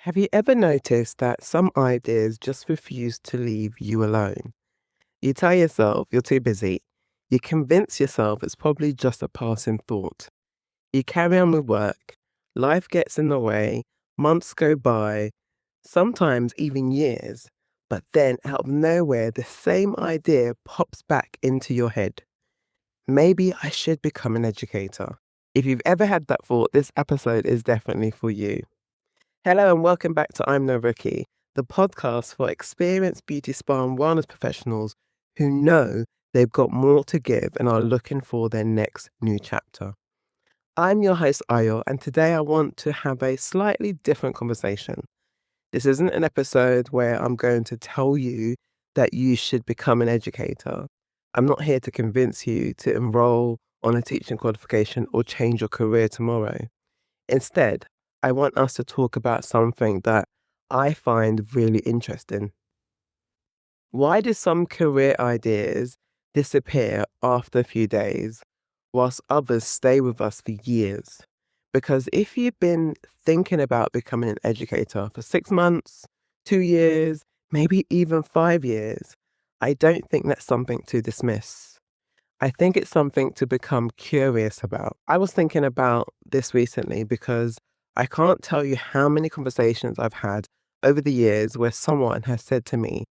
Have you ever noticed that some ideas just refuse to leave you alone? You tell yourself you're too busy. You convince yourself it's probably just a passing thought. You carry on with work. Life gets in the way. Months go by, sometimes even years. But then out of nowhere, the same idea pops back into your head. Maybe I should become an educator. If you've ever had that thought, this episode is definitely for you. Hello and welcome back to I'm No Rookie, the podcast for experienced beauty spa and wellness professionals who know they've got more to give and are looking for their next new chapter. I'm your host Ayo, and today I want to have a slightly different conversation. This isn't an episode where I'm going to tell you that you should become an educator. I'm not here to convince you to enroll on a teaching qualification or change your career tomorrow. Instead, I want us to talk about something that I find really interesting. Why do some career ideas disappear after a few days, whilst others stay with us for years? Because if you've been thinking about becoming an educator for 6 months, 2 years, maybe even 5 years, I don't think that's something to dismiss. I think it's something to become curious about. I was thinking about this recently because I can't tell you how many conversations I've had over the years where someone has said to me,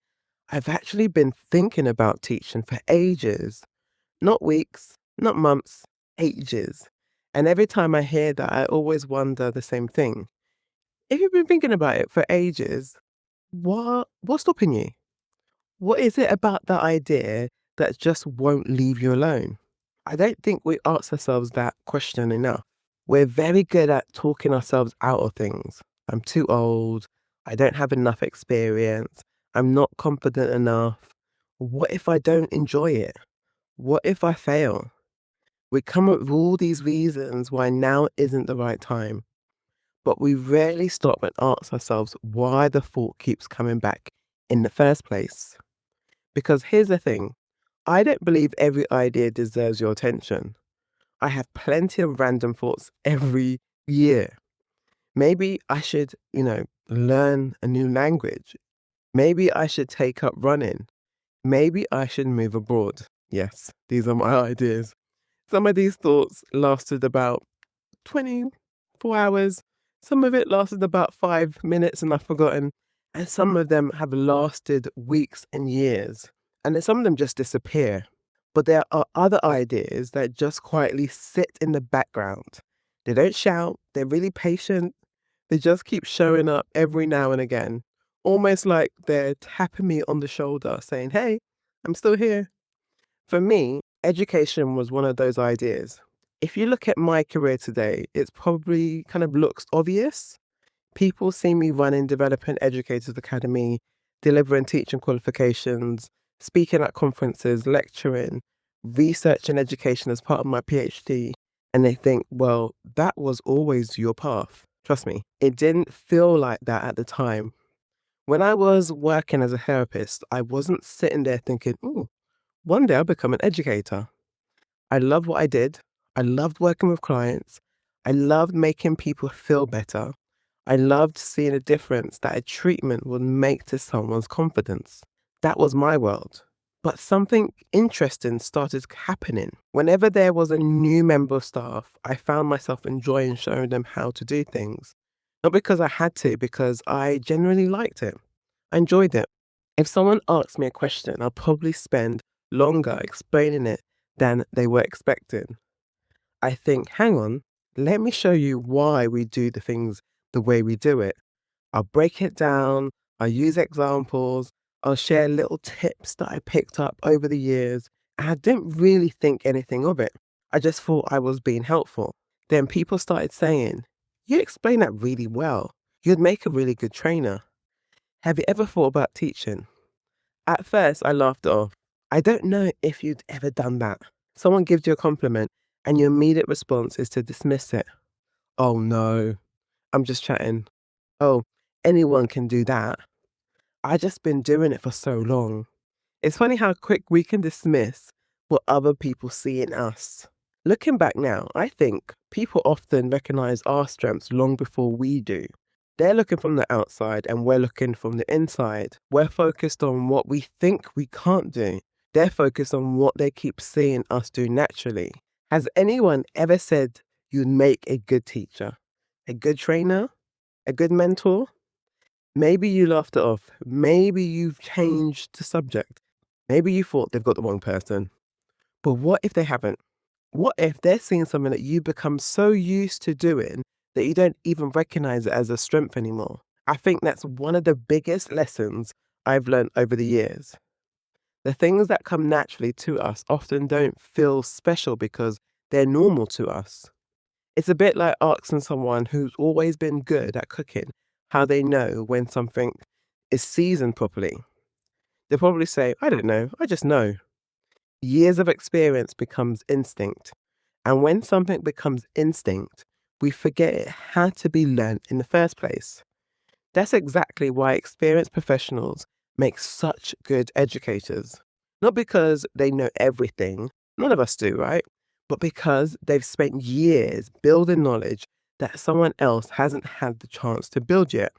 I've actually been thinking about teaching for ages, not weeks, not months, ages. And every time I hear that, I always wonder the same thing. If you've been thinking about it for ages, what's stopping you? What is it about that idea that just won't leave you alone? I don't think we ask ourselves that question enough. We're very good at talking ourselves out of things. I'm too old. I don't have enough experience. I'm not confident enough. What if I don't enjoy it? What if I fail? We come up with all these reasons why now isn't the right time, but we rarely stop and ask ourselves why the thought keeps coming back in the first place. Because here's the thing, I don't believe every idea deserves your attention. I have plenty of random thoughts every year. Maybe I should, learn a new language. Maybe I should take up running. Maybe I should move abroad. Yes, these are my ideas. Some of these thoughts lasted about 24 hours. Some of it lasted about 5 minutes and I've forgotten. And some of them have lasted weeks and years. And then some of them just disappear. But there are other ideas that just quietly sit in the background. They don't shout, they're really patient. They just keep showing up every now and again, almost like they're tapping me on the shoulder saying, hey, I'm still here. For me, education was one of those ideas. If you look at my career today, it's probably kind of looks obvious. People see me running Developing Educators Academy, delivering teaching qualifications, speaking at conferences, lecturing, research and education as part of my PhD, and they think, well, that was always your path. Trust me, it didn't feel like that at the time. When I was working as a therapist, I wasn't sitting there thinking, oh, one day I'll become an educator. I loved what I did. I loved working with clients. I loved making people feel better. I loved seeing a difference that a treatment would make to someone's confidence. That was my world. But something interesting started happening. Whenever there was a new member of staff, I found myself enjoying showing them how to do things. Not because I had to, because I genuinely liked it. I enjoyed it. If someone asked me a question, I'll probably spend longer explaining it than they were expecting. I think, hang on, let me show you why we do the things the way we do it. I'll break it down, I'll use examples, I'll share little tips that I picked up over the years, and I didn't really think anything of it. I just thought I was being helpful. Then people started saying, you explain that really well. You'd make a really good trainer. Have you ever thought about teaching? At first, I laughed it off. I don't know if you'd ever done that. Someone gives you a compliment and your immediate response is to dismiss it. Oh no, I'm just chatting. Oh, anyone can do that. I just been doing it for so long. It's funny how quick we can dismiss what other people see in us. Looking back now, I think people often recognize our strengths long before we do. They're looking from the outside and we're looking from the inside. We're focused on what we think we can't do. They're focused on what they keep seeing us do naturally. Has anyone ever said you'd make a good teacher, a good trainer, a good mentor? Maybe you laughed it off. Maybe you've changed the subject. Maybe you thought they've got the wrong person. But what if they haven't? What if they're seeing something that you become so used to doing that you don't even recognize it as a strength anymore? I think that's one of the biggest lessons I've learned over the years. The things that come naturally to us often don't feel special because they're normal to us. It's a bit like asking someone who's always been good at cooking how they know when something is seasoned properly. They'll probably say, I don't know, I just know. Years of experience becomes instinct. And when something becomes instinct, we forget it had to be learned in the first place. That's exactly why experienced professionals make such good educators. Not because they know everything, none of us do, right? But because they've spent years building knowledge that someone else hasn't had the chance to build yet.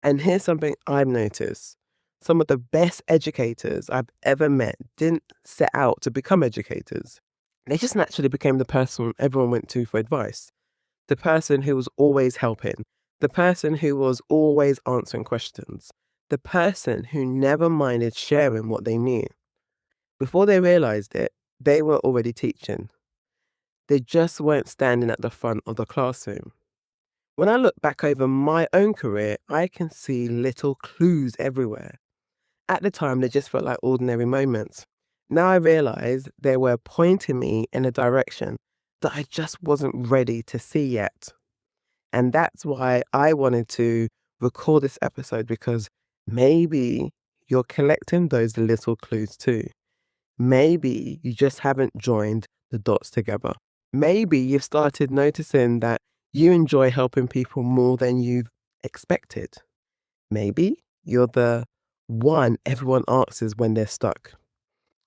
And here's something I've noticed. Some of the best educators I've ever met didn't set out to become educators. They just naturally became the person everyone went to for advice, the person who was always helping, the person who was always answering questions, the person who never minded sharing what they knew. Before they realized it, they were already teaching. They just weren't standing at the front of the classroom. When I look back over my own career, I can see little clues everywhere. At the time, they just felt like ordinary moments. Now I realize they were pointing me in a direction that I just wasn't ready to see yet. And that's why I wanted to record this episode, because maybe you're collecting those little clues too. Maybe you just haven't joined the dots together. Maybe you've started noticing that you enjoy helping people more than you've expected. Maybe you're the one everyone asks when they're stuck.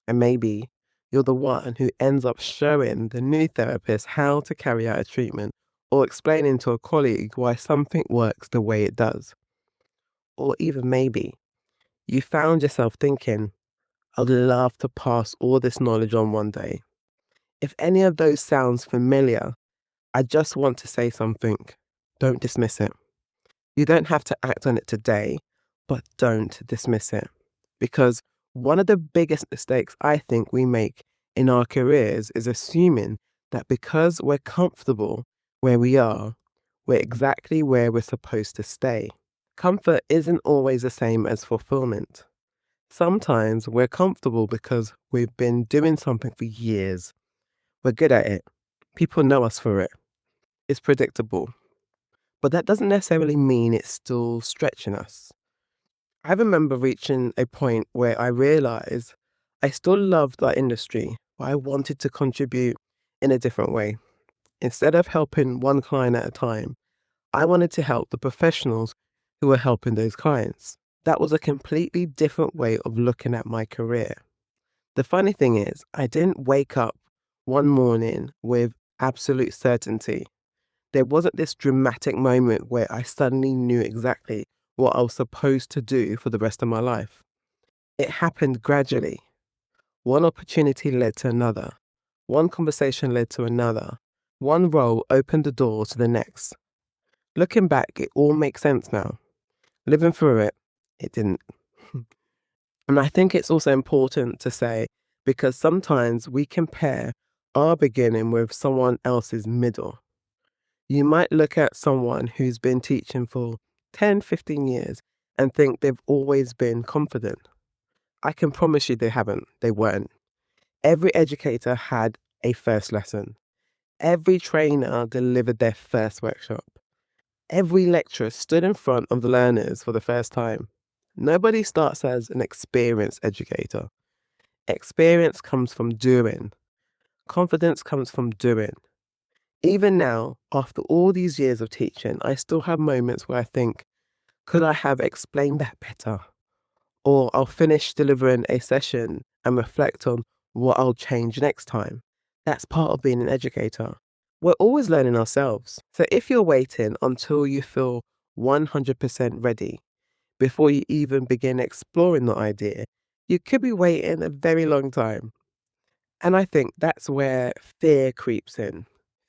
And maybe you're the one who ends up showing the new therapist how to carry out a treatment, or explaining to a colleague why something works the way it does. Or even maybe you found yourself thinking, I'd love to pass all this knowledge on one day. If any of those sounds familiar, I just want to say something. Don't dismiss it. You don't have to act on it today, but don't dismiss it. Because one of the biggest mistakes I think we make in our careers is assuming that because we're comfortable where we are, we're exactly where we're supposed to stay. Comfort isn't always the same as fulfillment. Sometimes we're comfortable because we've been doing something for years. We're good at it. People know us for it. It's predictable. But that doesn't necessarily mean it's still stretching us. I remember reaching a point where I realized I still loved that industry, but I wanted to contribute in a different way. Instead of helping one client at a time, I wanted to help the professionals who were helping those clients. That was a completely different way of looking at my career. The funny thing is, I didn't wake up one morning with absolute certainty. There wasn't this dramatic moment where I suddenly knew exactly what I was supposed to do for the rest of my life. It happened gradually. One opportunity led to another. One conversation led to another. One role opened the door to the next. Looking back, it all makes sense now. Living through it, it didn't. And I think it's also important to say, because sometimes we compare our beginning with someone else's middle. You might look at someone who's been teaching for 10, 15 years and think they've always been confident. I can promise you they haven't. They weren't. Every educator had a first lesson. Every trainer delivered their first workshop. Every lecturer stood in front of the learners for the first time. Nobody starts as an experienced educator. Experience comes from doing. Confidence comes from doing. Even now, after all these years of teaching, I still have moments where I think, could I have explained that better? Or I'll finish delivering a session and reflect on what I'll change next time. That's part of being an educator. We're always learning ourselves. So if you're waiting until you feel 100% ready before you even begin exploring the idea, you could be waiting a very long time. And I think that's where fear creeps in.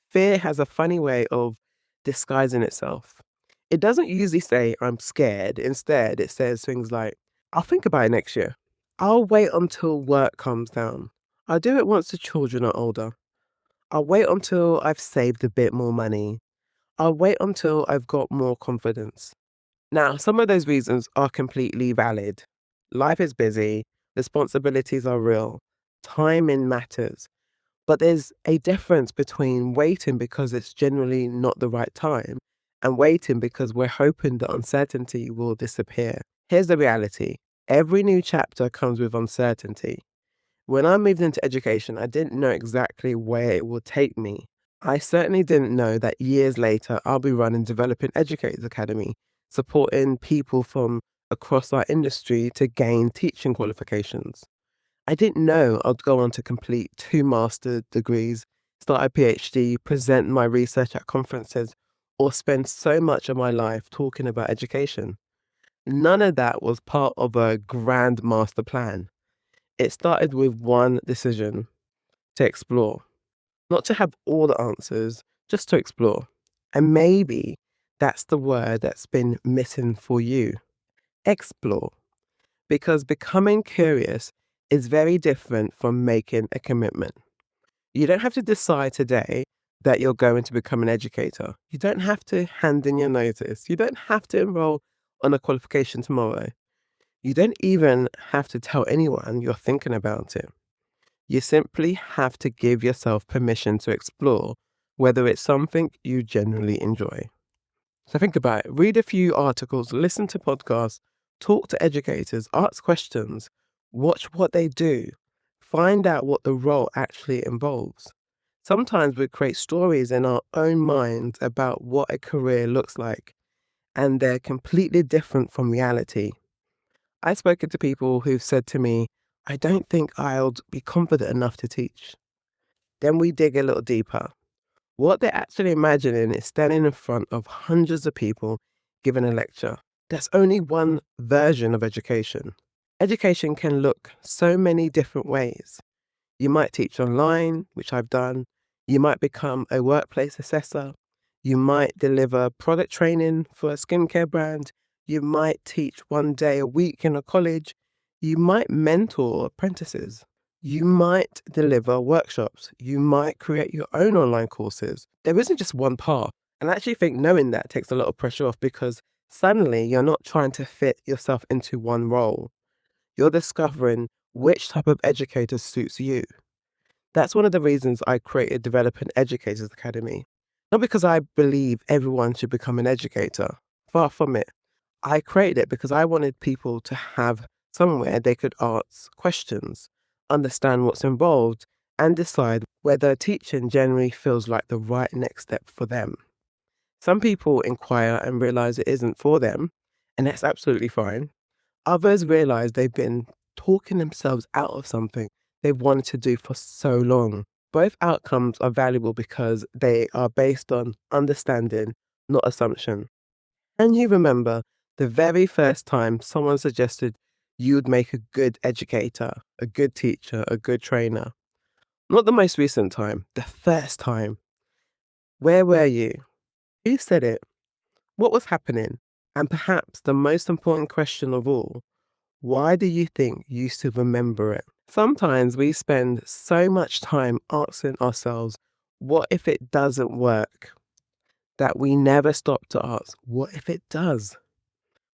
Fear has a funny way of disguising itself. It doesn't usually say, I'm scared. Instead, it says things like, I'll think about it next year. I'll wait until work calms down. I'll do it once the children are older. I'll wait until I've saved a bit more money. I'll wait until I've got more confidence. Now, some of those reasons are completely valid. Life is busy, responsibilities are real, timing matters. But there's a difference between waiting because it's generally not the right time and waiting because we're hoping the uncertainty will disappear. Here's the reality. Every new chapter comes with uncertainty. When I moved into education, I didn't know exactly where it would take me. I certainly didn't know that years later I'll be running Developing Educators Academy, supporting people from across our industry to gain teaching qualifications. I didn't know I'd go on to complete 2 master's degrees, start a PhD, present my research at conferences, or spend so much of my life talking about education. None of that was part of a grand master plan. It started with one decision: to explore. Not to have all the answers, just to explore. And maybe that's the word that's been missing for you. Explore. Because becoming curious is very different from making a commitment. You don't have to decide today that you're going to become an educator. You don't have to hand in your notice. You don't have to enroll on a qualification tomorrow. You don't even have to tell anyone you're thinking about it. You simply have to give yourself permission to explore whether it's something you genuinely enjoy. So think about it. Read a few articles, listen to podcasts, talk to educators, ask questions, watch what they do, find out what the role actually involves. Sometimes we create stories in our own minds about what a career looks like, and they're completely different from reality. I've spoken to people who've said to me, I don't think I'll be confident enough to teach. Then we dig a little deeper. What they're actually imagining is standing in front of hundreds of people giving a lecture. That's only one version of education. Education can look so many different ways. You might teach online, which I've done. You might become a workplace assessor. You might deliver product training for a skincare brand. You might teach 1 day a week in a college. You might mentor apprentices. You might deliver workshops. You might create your own online courses. There isn't just one path. And I actually think knowing that takes a lot of pressure off because suddenly you're not trying to fit yourself into one role. You're discovering which type of educator suits you. That's one of the reasons I created Developing Educators Academy. Not because I believe everyone should become an educator. Far from it. I created it because I wanted people to have somewhere they could ask questions, understand what's involved, and decide whether teaching generally feels like the right next step for them. Some people inquire and realize it isn't for them, and that's absolutely fine. Others realize they've been talking themselves out of something they've wanted to do for so long. Both outcomes are valuable because they are based on understanding, not assumption. And you remember the very first time someone suggested you'd make a good educator, a good teacher, a good trainer. Not the most recent time, the first time. Where were you? Who said it? What was happening? And perhaps the most important question of all, why do you think you still remember it? Sometimes we spend so much time asking ourselves, what if it doesn't work? That we never stop to ask, what if it does?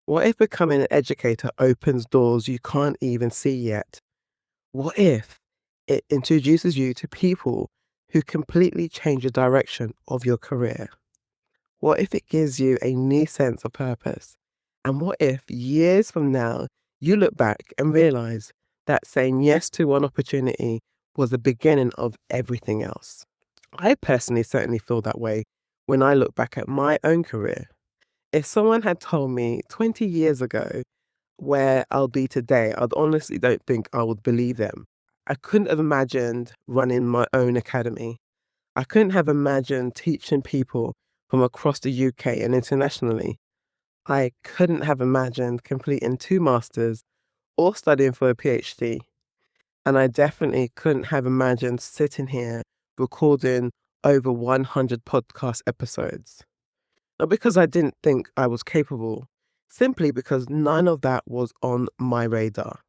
What if becoming an educator opens doors you can't even see yet? What if it introduces you to people who completely change the direction of your career? What if it gives you a new sense of purpose? And what if years from now, you look back and realize that saying yes to one opportunity was the beginning of everything else? I personally certainly feel that way when I look back at my own career. If someone had told me 20 years ago where I'll be today, I honestly don't think I would believe them. I couldn't have imagined running my own academy. I couldn't have imagined teaching people from across the UK and internationally. I couldn't have imagined completing 2 masters or studying for a PhD. And I definitely couldn't have imagined sitting here recording over 100 podcast episodes. Not because I didn't think I was capable, simply because none of that was on my radar.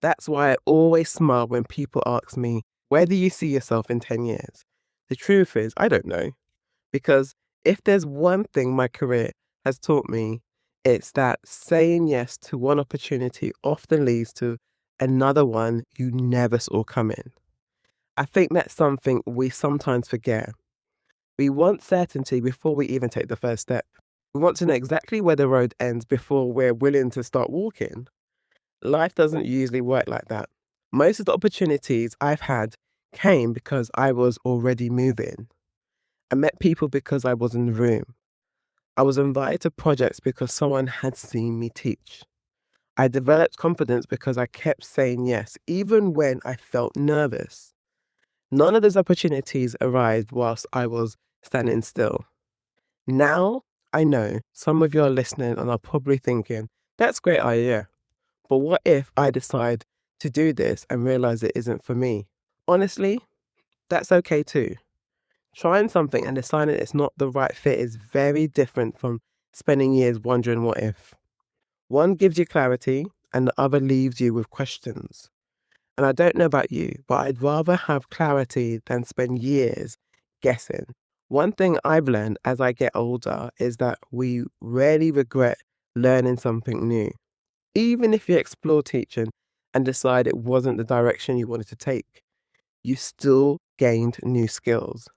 That's why I always smile when people ask me, where do you see yourself in 10 years? The truth is, I don't know. Because if there's one thing my career has taught me, it's that saying yes to one opportunity often leads to another one you never saw coming. I think that's something we sometimes forget. We want certainty before we even take the first step. We want to know exactly where the road ends before we're willing to start walking. Life doesn't usually work like that. Most of the opportunities I've had came because I was already moving. I met people because I was in the room. I was invited to projects because someone had seen me teach. I developed confidence because I kept saying yes, even when I felt nervous. None of those opportunities arrived whilst I was standing still. Now, I know some of you are listening and are probably thinking, that's a great idea, but what if I decide to do this and realize it isn't for me? Honestly, that's okay too. Trying something and deciding it's not the right fit is very different from spending years wondering what if. One gives you clarity and the other leaves you with questions. And I don't know about you, but I'd rather have clarity than spend years guessing. One thing I've learned as I get older is that we rarely regret learning something new. Even if you explore teaching and decide it wasn't the direction you wanted to take, you still gained new skills.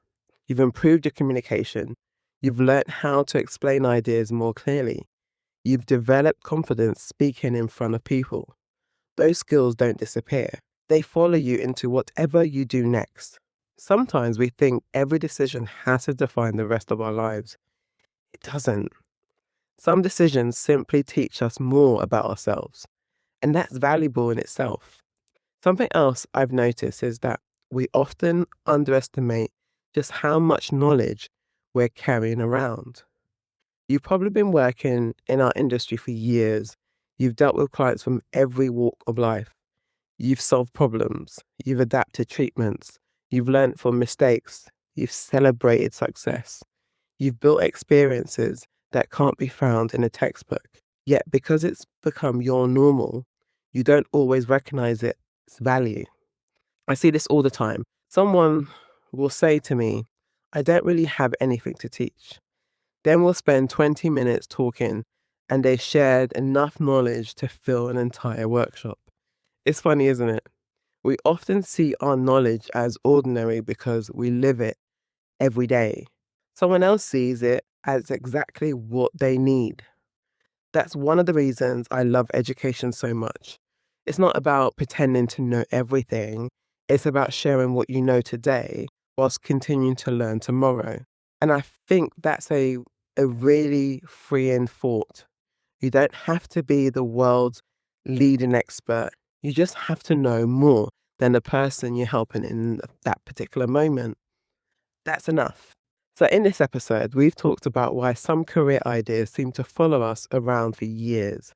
You've improved your communication. You've learnt how to explain ideas more clearly. You've developed confidence speaking in front of people. Those skills don't disappear. They follow you into whatever you do next. Sometimes we think every decision has to define the rest of our lives. It doesn't. Some decisions simply teach us more about ourselves, and that's valuable in itself. Something else I've noticed is that we often underestimate just how much knowledge we're carrying around. You've probably been working in our industry for years. You've dealt with clients from every walk of life. You've solved problems. You've adapted treatments. You've learned from mistakes. You've celebrated success. You've built experiences that can't be found in a textbook. Yet, because it's become your normal, you don't always recognize its value. I see this all the time. Someone will say to me, I don't really have anything to teach. Then we'll spend 20 minutes talking and they shared enough knowledge to fill an entire workshop. It's funny, isn't it? We often see our knowledge as ordinary because we live it every day. Someone else sees it as exactly what they need. That's one of the reasons I love education so much. It's not about pretending to know everything. It's about sharing what you know today whilst continuing to learn tomorrow. And I think that's a really freeing thought. You don't have to be the world's leading expert. You just have to know more than the person you're helping in that particular moment. That's enough. So, in this episode, we've talked about why some career ideas seem to follow us around for years.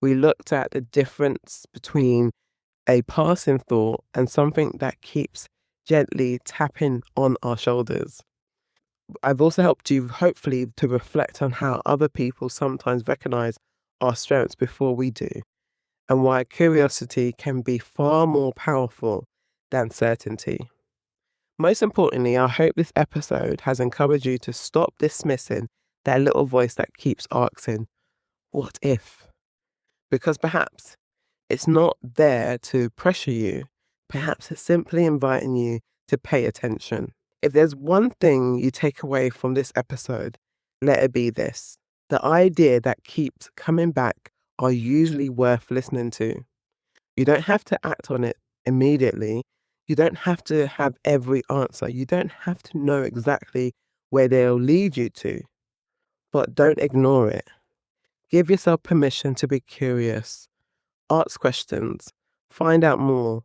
We looked at the difference between a passing thought and something that keeps gently tapping on our shoulders. I've also helped you, hopefully, to reflect on how other people sometimes recognize our strengths before we do, and why curiosity can be far more powerful than certainty. Most importantly, I hope this episode has encouraged you to stop dismissing that little voice that keeps asking, what if? Because perhaps it's not there to pressure you. Perhaps it's simply inviting you to pay attention. If there's one thing you take away from this episode, let it be this. The idea that keeps coming back are usually worth listening to. You don't have to act on it immediately. You don't have to have every answer. You don't have to know exactly where they'll lead you to. But don't ignore it. Give yourself permission to be curious. Ask questions. Find out more.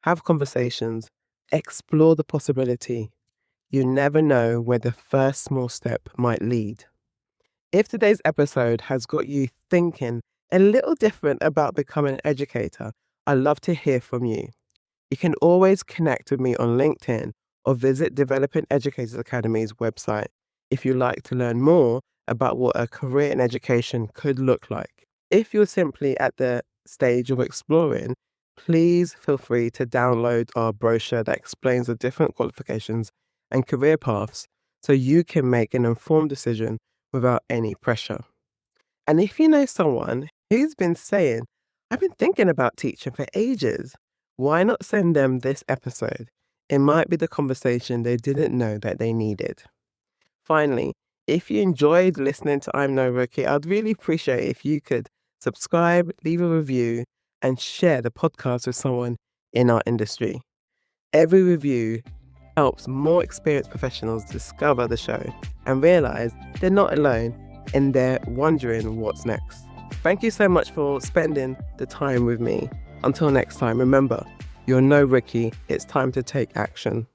Have conversations. Explore the possibility. You never know where the first small step might lead. If today's episode has got you thinking a little different about becoming an educator, I'd love to hear from you. You can always connect with me on LinkedIn or visit Developing Educators Academy's website if you'd like to learn more about what a career in education could look like. If you're simply at the stage of exploring, please feel free to download our brochure that explains the different qualifications and career paths so you can make an informed decision without any pressure. And if you know someone who's been saying, I've been thinking about teaching for ages, why not send them this episode? It might be the conversation they didn't know that they needed. Finally, if you enjoyed listening to I'm No Rookie, I'd really appreciate if you could subscribe, leave a review, and share the podcast with someone in our industry. Every review helps more experienced professionals discover the show and realize they're not alone and they're wondering what's next. Thank you so much for spending the time with me. Until next time, remember, you're no rookie. It's time to take action.